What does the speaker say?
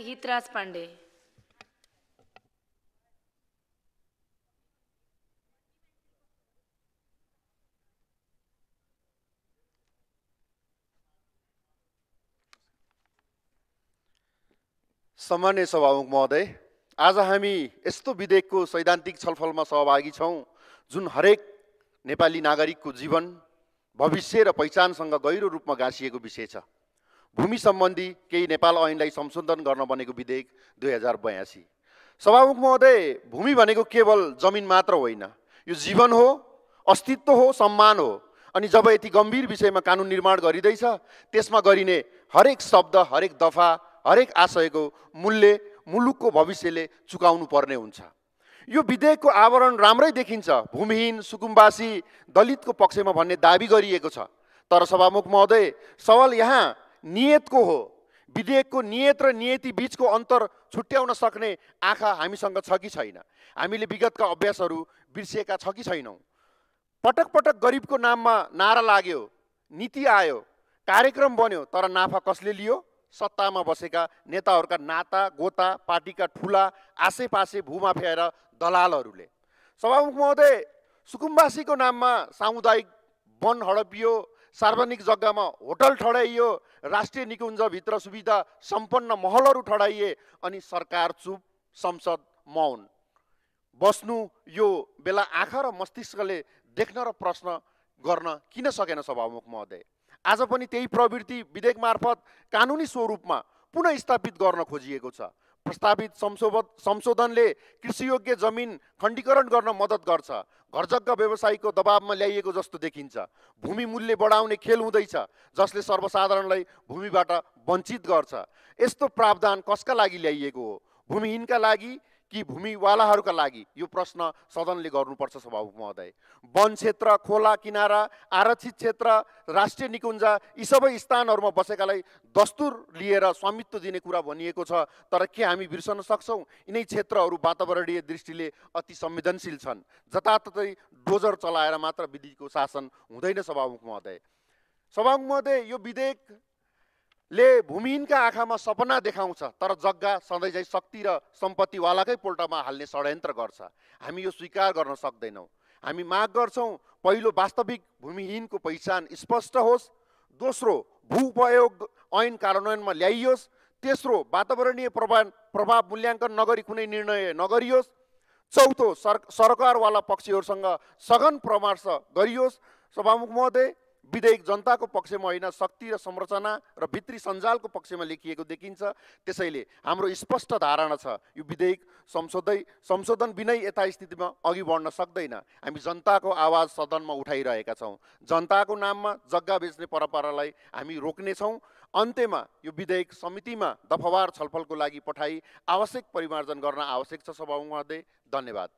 हितराज पाण्डे। सम्माननीय सभामुख महोदय, आज हामी यस्तो विधेयकको सैद्धान्तिक छलफलमा सहभागी छौँ जुन हरेक नेपाली नागरिकको जीवन, भविष्य र पहिचानसँग गहिरो रूपमा गाँसिएको विषय छ। भूमि सम्बन्धी केही नेपाल ऐनलाई संशोधन गर्न बनेको विधेयक 2082। सभामुख महोदय, भूमि भनेको केवल जमिन मात्र होइन, यो जीवन हो, अस्तित्व हो, सम्मान हो। अनि जब यति गम्भीर विषयमा कानुन निर्माण गरिँदैछ, त्यसमा गरिने हरेक शब्द, हरेक दफा, हरेक आशयको मूल्य मुलुकको भविष्यले चुकाउनु पर्ने हुन्छ। यो विधेयकको आवरण राम्रै देखिन्छ, भूमिहीन, सुकुम्बासी, दलितको पक्षमा भन्ने दाबी गरिएको छ। तर सभामुख महोदय, सवाल यहाँ नियतको हो। विधेयकको नियत र नियति बीचको अन्तर छुट्याउन सक्ने आँखा हामीसँग छ कि छैन? हामीले विगतका अभ्यासहरू बिर्सिएका छ कि छैनौँ? पटक पटक गरिबको नाममा नारा लाग्यो, नीति आयो, कार्यक्रम बन्यो, तर नाफा कसले लियो? सत्तामा बसेका नेताहरूका नाता गोता, पार्टीका ठुला आसेपासे भूमाफिया र दलालहरूले। सभामुख महोदय, सुकुम्बासीको नाममा सामुदायिक वन हडपियो, सार्वजनिक जग्गामा होटल ठडाइयो, राष्ट्रिय निकुञ्जभित्र सुविधा सम्पन्न महलहरू ठडाइए, अनि सरकार चुप, संसद मौन। बस्नु यो बेला आँखा र मस्तिष्कले देख्न र प्रश्न गर्न किन सकेन सभामुख महोदय? आज पनि त्यही प्रवृत्ति विधेयक मार्फत कानुनी स्वरूपमा पुनः स्थापित गर्न खोजिएको छ। प्रस्तावित संशोधनले कृषियोग्य जमिन खण्डीकरण गर्न मद्दत गर्छ, घरजग्गा व्यवसायीको दबावमा ल्याइएको जस्तो देखिन्छ। भूमि मूल्य बढाउने खेल हुँदैछ, जसले सर्वसाधारणलाई भूमिबाट वञ्चित गर्छ। यस्तो प्रावधान कसका लागि ल्याइएको हो? भूमिहीनका लागि कि भूमिवालाहरूका लागि? यो प्रश्न सदनले गर्नुपर्छ सभामुख महोदय। वन क्षेत्र, खोला किनारा, आरक्षित क्षेत्र, राष्ट्रिय निकुञ्ज, यी सबै स्थानहरूमा बसेकालाई दस्तुर लिएर स्वामित्व दिने कुरा भनिएको छ। तर के हामी बिर्सन सक्छौँ यिनै क्षेत्रहरू वातावरणीय दृष्टिले अति संवेदनशील छन्? जताततै डोजर चलाएर मात्र विधिको शासन हुँदैन सभामुख महोदय। सभामुख महोदय, यो विधेयक ले भूमिहीनका आँखामा सपना देखाउँछ, तर जग्गा सधैँ चाहिँ शक्ति र सम्पत्तिवालाकै पोल्टामा हाल्ने षड्यन्त्र गर्छ। हामी यो स्वीकार गर्न सक्दैनौँ। हामी माग गर्छौँ, पहिलो वास्तविक भूमिहीनको पहिचान स्पष्ट होस्, दोस्रो भू उपयोग ऐन कार्यान्वयनमा ल्याइयोस्, तेस्रो वातावरणीय प्रभाव मूल्याङ्कन नगरी कुनै निर्णय नगरियोस्, चौथो सरकारवाला पक्षहरूसँग सघन परामर्श गरियोस्। सभामुख महोदय, विधेयक जनताको पक्षमा होइन, शक्ति र संरचना र भित्री सञ्जालको पक्षमा लेखिएको देखिन्छ। त्यसैले हाम्रो स्पष्ट धारणा छ, यो विधेयक संशोधन बिनै यथास्थितिमा अघि बढ्न सक्दैन। हामी जनताको आवाज सदनमा उठाइरहेका छौँ। जनताको नाममा जग्गा बेच्ने परम्परालाई हामी रोक्नेछौँ। अन्त्यमा यो विधेयक समितिमा दफावार छलफलको लागि पठाई आवश्यक परिमार्जन गर्न आवश्यक छ सभामुख महोदय। धन्यवाद।